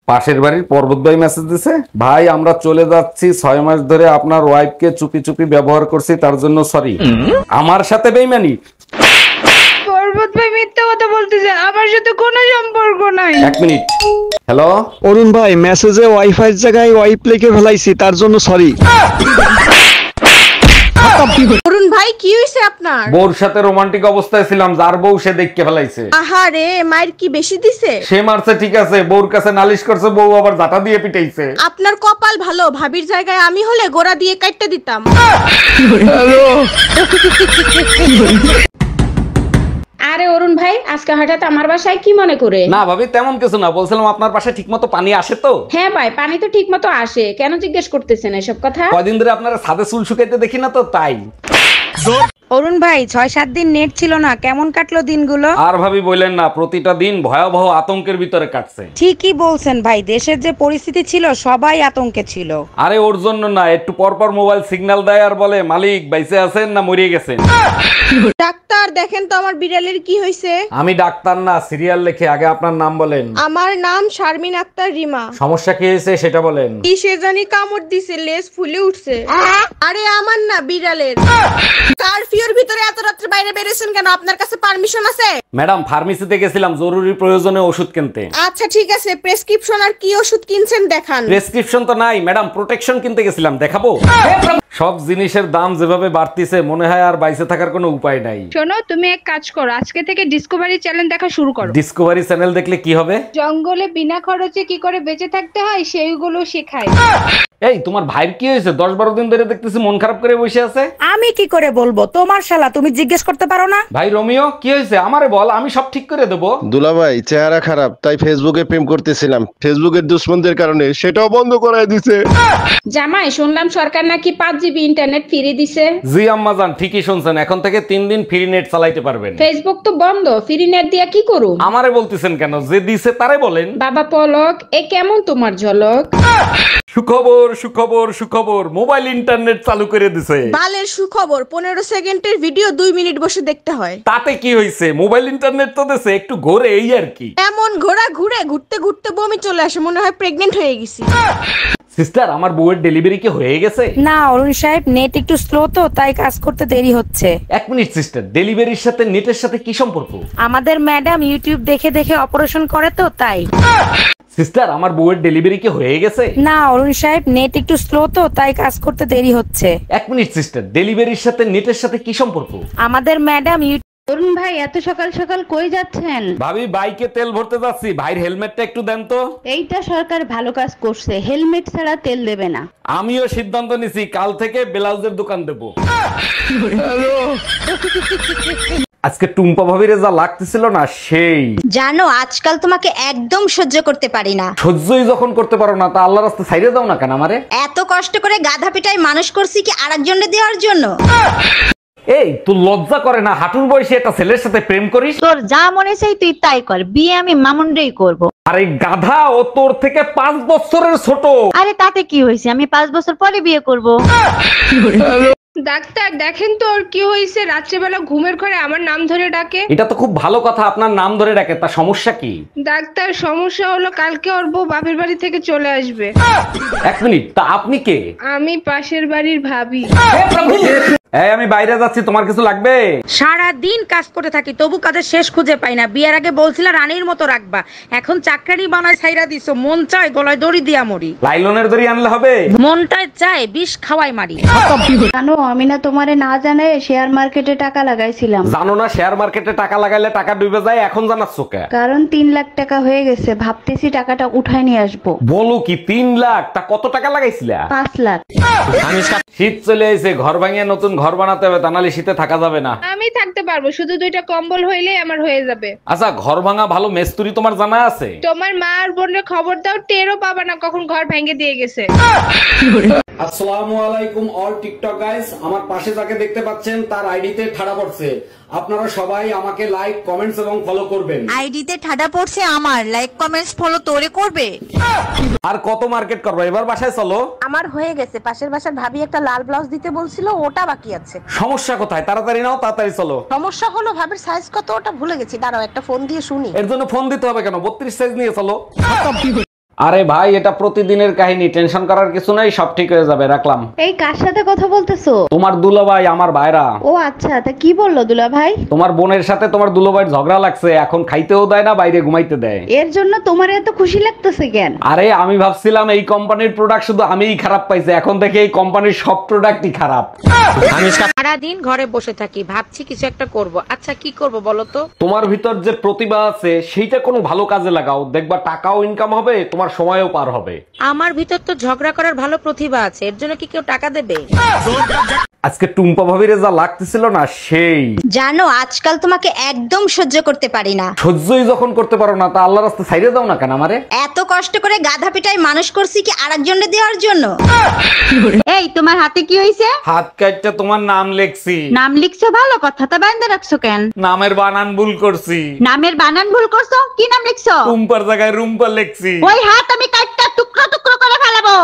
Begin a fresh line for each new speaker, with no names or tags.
পাশের বাড়ির পর্বত ভাই মেসেজ দিছে, ভাই আমরা চলে যাচ্ছি, 6 মাস ধরে আপনার ওয়াইফকে চুপি চুপি ব্যবহার করছি, তার জন্য সরি। আমার সাথে বেইমানি?
পর্বত ভাই মিথ্যা কথা বলতেছে, আমার সাথে কোনো সম্পর্ক নাই।
1 মিনিট। হ্যালো
অরুণ ভাই, মেসেজে ওয়াইফাই জায়গায় ওয়াইপ লিখে ফেলাইছি, তার জন্য সরি।
অরুণ ভাই কি হইছে আপনার?
বউর সাথে রোমান্টিক অবস্থায় ছিলাম, যার বউ সে দেখকে ফেলাইছে।
আহারে, মায়ের কি বেশি দিছে?
সে মারছে ঠিক আছে, বউর কাছে নালিশ করছে, বউ আবার জাটা দিয়ে পিটাইছে।
আপনার কপাল ভালো, ভাবির জায়গায় আমি হলে গোড়া দিয়ে কাটতে দিতাম।
আরে অরুণ ভাই, আজকে হঠাৎ আমার বাসায় কি মনে করে?
না ভাবি, তেমন কিছু না, বলছিলাম আপনার পাশে ঠিকমতো পানি আসে তো?
হ্যাঁ ভাই, পানি তো ঠিক মতো আসে, কেন জিজ্ঞেস করতেছেন এসব কথা?
কয়দিন ধরে আপনারা ছাদে চুল শুকাইতে দেখি না তো, তাই।
অরুণ ভাই, 6-7 দিন নেট ছিল না, কেমন কাটলো দিনগুলো?
আর ভাবি বললেন না, প্রতিটা দিন ভয়াবহ আতঙ্কের ভিতরে কাটছে।
ঠিকই বলছেন ভাই, দেশের যে পরিস্থিতি ছিল সবাই আতঙ্কে ছিল।
আরে ওর জন্য না, একটু পর পর মোবাইল সিগন্যাল দেয় আর বলে মালিক বাইসে আছেন না মরিয়ে গেছেন।
ডাক্তার দেখেন তো আমার বিড়ালের কি হইছে।
আমি ডাক্তার না, সিরিয়াল লেখে। আগে আপনার নাম বলেন।
আমার নাম শারমিন আক্তার রিমা।
সমস্যা কি হয়েছে সেটা বলেন।
কি সে জানি কামড় দিছে, লেজ ফুলে উঠছে। আরে আমার না, বিড়ালের। কারফিউর ভিতরে এত রাত্রে বাইরে বেরিয়েছেন কেন? আপনার কাছে পারমিশন আছে?
ম্যাডাম, ফার্মেসিতে গেছিলাম জরুরি প্রয়োজনে ওষুধ কিনতে।
আচ্ছা ঠিক আছে, প্রেসক্রিপশন আর কি ওষুধ কিনছেন দেখান।
প্রেসক্রিপশন তো নাই ম্যাডাম, প্রোটেকশন কিনতে গেছিলাম, দেখাবো? সব জিনিসের দাম যেভাবে বাড়তিছে, মনে হয় আর বাইসে থাকার কোনো উপায় নাই।
শোনো, তুমি এক কাজ করো, আজকে থেকে ডিসকভারি চ্যানেল দেখা শুরু করো।
ডিসকভারি চ্যানেল দেখলে কি হবে?
জঙ্গলে বিনা খরচে কি করে বেঁচে থাকতে হয় সেইগুলো শেখায়।
এই তোমার ভাইয়ের কি হয়েছে? 10-12 দিন ধরে দেখতেছি মন খারাপ করে বসে আছে।
আমি কি করে বলবো? তোমার শালা, তুমি জিজ্ঞেস করতে পারো না?
ভাই রোমিও, কি হয়েছে আমারে বল, আমি সব ঠিক করে দেবো।
দুলাভাই চেহারা খারাপ, তাই ফেসবুকে প্রেম করতেছিলাম, ফেসবুকের দুশ্মনদের কারণে সেটাও বন্ধ করায় দিছে।
জামাই, শুনলাম সরকার নাকি 5 জিবি ইন্টারনেট ফ্রি দিছে।
জি আম্মাজান, ঠিকই শুনছেন, এখন থেকে 3 দিন ফ্রি নেট চালাইতে পারবেন।
ফেসবুক তো বন্ধ, ফ্রি নেট দিয়া কি করু?
আমারে বলতেছেন কেন? যে দিছে তারে বলেন।
বাবা পলক, এ কেমন তোমার ঝলক?
সুখবর সুখবর সুখবর, মোবাইল ইন্টারনেট চালু করে দিছে।
বালের সুখবর, 15 সেকেন্ডের ভিডিও 2 মিনিট বসে দেখতে হয়।
তাতে কি হয়েছে? মোবাইল ইন্টারনেট তো দিছে, একটু ঘোরে এই আর কি।
এমন ঘোড়া ঘুরে ঘুরতে ঘুরতে বমি চলে আসে, মনে হয় প্রেগনেন্ট হয়ে গেছি।
সিস্টার, আমার বউয়ের ডেলিভারি কি হয়ে গেছে?
না অরুণ সাহেব, নেট একটু স্লো তো, তাই কাজ করতে দেরি হচ্ছে।
1 মিনিট সিস্টার, ডেলিভারির সাথে নেটের সাথে কি সম্পর্ক?
আমাদের ম্যাডাম ইউটিউব দেখে দেখে অপারেশন করে তো, তাই।
সিস্টার, আমার বউয়ের ডেলিভারি কি হয়ে গেছে?
না অরুণ সাহেব, নেট একটু স্লো তো, তাই কাজ করতে দেরি হচ্ছে।
1 মিনিট সিস্টার, ডেলিভারির সাথে নেটের সাথে কি সম্পর্ক?
আমাদের ম্যাডাম
অরুণ ভাই, এত সকাল সকাল কই যাচ্ছেন?
ভাবি, বাইকে তেল ভরতে যাচ্ছি, ভাইয়ের হেলমেটটা একটু দেন তো।
এইটা সরকার ভালো কাজ করছে, হেলমেট ছাড়া তেল দেবে না।
আমিও সিদ্ধান্ত নিছি, কাল থেকে ব্লাউজের দোকান দেবো। আজকে টুম্পা ভাবিরে যা লাগতেছিল না, সেই।
জানো, আজকাল তোমাকে একদম সহ্য করতে পারি না।
সহ্যই যখন করতে পারো না, তা আল্লাহর রাস্তায় ছাইড়ে দাও না কেন আমারে?
এত কষ্ট করে গাধা পিটাই মানুষ করছি কি আরেকজনকে দেওয়ার জন্য?
এই তুই লজ্জা করে না? হাঁটুর বয়সে একটা ছেলের সাথে প্রেম করিস?
তোর যা মনে চাই তুই তাই কর, বিয়ে আমি মামুনরেই করব।
আরে গাধা, ও তোর থেকে 5 বছরের ছোট।
আরে তাতে কি হয়েছে, আমি 5 বছর পরে বিয়ে করব।
ডাক্তার দেখেন তো ওর কি হয়েছে, রাত্রেবেলা ঘুমের ঘরে আমার নাম ধরে ডাকে।
এটা তো খুব ভালো কথা, আপনার নাম ধরে ডাকে, তা সমস্যা কি?
ডাক্তার, সমস্যা হলো কালকে ওর বউ বাপের বাড়ি থেকে চলে আসবে।
1 মিনিট, তা আপনি কে?
আমি পাশের বাড়ির ভাবি।
এই আমি বাইরে যাচ্ছি, তোমার কিছু লাগবে?
সারা দিন কাজ করে থাকি, তবু কাজের শেষ খুঁজে পাই না। বিয়ের আগে বলছিলা রানীর মতো রাখবা, এখন চাকরানি বানায় ছাইরা দিছো। মন চায় গলায় দড়ি দিয়া মরি।
লাইলনের দড়ি আনলে হবে?
মনটায় চায় বিষ খাওয়াই মারি।
জানো, আমি না তোমারে না জানাই শেয়ার মার্কেটে টাকা লাগাইছিলাম।
জানো না শেয়ার মার্কেটে টাকা লাগাইলে টাকা ডুবে যায়, এখন জানাচ্ছ কে?
কারণ 3 লাখ টাকা হয়ে গেছে, ভাবতেছি টাকাটা উঠাই নিয়ে আসবো।
বলো কি 3 লাখ? তা কত টাকা লাগাইছিলা?
5 লাখ।
শীত চলে এসে, ঘর ভাঙিয়ে নতুন ঘর বানাতে হবে, তা নাহলে শীতে থাকা যাবে না।
আমি থাকতে পারবো, শুধু 2টা কম্বল হইলেই আমার হয়ে যাবে।
আচ্ছা, ঘর ভাঙা ভালো মেস্তুরি তোমার জানা আছে?
তোমার মা আর বোনের খবর দাও, টেরও পাবা না কখন ঘর ভেঙে দিয়ে গেছে।
আসসালামু আলাইকুম অল টিকটক গাইস, আমার পাশে যাকে দেখতে পাচ্ছেন তার আইডিতে ঠাড়া পড়ছে। আপনারা সবাই আমাকে লাইক, কমেন্টস এবং ফলো করবেন।
আইডিতে ঠাডা পড়ছে আমার, লাইক কমেন্টস ফলো তোরে করবে।
আর কত মার্কেট করবো, এবার বাসায় চলো।
আমার হয়ে গেছে, পাশের বাসার ভাবি একটা লাল ব্লাউজ দিতে বলছিল, ওটা বাকি আছে।
সমস্যা কোথায়? তাড়াতাড়ি নাও, তাড়াতাড়ি চলো।
সমস্যা হলো ভাবির সাইজ কত ওটা ভুলে গেছি, দাঁড়াও একটা ফোন দিয়ে শুনি।
এর জন্য ফোন দিতে হবে কেন? 32 সাইজ নিয়ে চলো। আরে ভাই, এটা প্রতিদিনের কাহিনী, টেনশন করার কিছু নাই, সব ঠিক হয়ে যাবে, রাখলাম।
এই কার সাথে কথা বলতেছো?
তোমার দুলাভাই, আমার ভাইরা।
ও আচ্ছা, তা কি বললো দুলা ভাই?
তোমার বোনের সাথে তোমার দুলাভাইয়ের ঝগড়া লাগছে, এখন খাইতেও দেয় না, বাইরে ঘুমাইতে দেয়।
এর জন্য তোমার এত খুশি লাগতেছে কেন?
আরে আমি ভাবছিলাম এই কোম্পানির প্রোডাক্ট শুধু আমিই খারাপ পাইছি, এখন দেখে এই কোম্পানির সব প্রোডাক্টই খারাপ।
সারাদিন ঘরে বসে থাকি, ভাবছি কিছু একটা করব। আচ্ছা কি করব বলো তো?
তোমার ভিতর যে প্রতিভা আছে সেইটা কোনো ভালো কাজে লাগাও, দেখবা টাকাও ইনকাম হবে, তোমার সময়ও পার হবে।
আমার ভিতর তো ঝগড়া করার ভালো প্রতিভা আছে, এর জন্য কি কেউ টাকা দেবে?
আজকে টুম্পা ভাবিরে যা লাগতেছিল না, সেই
জানো আজকাল তোমাকে একদম সহ্য করতে পারি না।
সহ্যই যখন করতে পারো না, তা আল্লাহ রাস্তা ছাইড়ে দাও না কেন আমারে?
এত কষ্ট করে গাধা পিটাই মানুষ করছি কি আরেকজনকে দেওয়ার জন্য?
এই তোমার হাতে কি হইছে?
হাত কাটটা তোমার নাম লেখছি।
নাম লিখছো ভালো কথা, তা বাইন্দা রাখছো কেন?
নামের বানান ভুল করছি।
নামের বানান ভুল করছো? কি নাম লিখছো?
টুম্পার জায়গায় রুম্পা লেখছি।
ওই হাত আমি কাটটা টুকরো টুকরো করে ফেলাবো।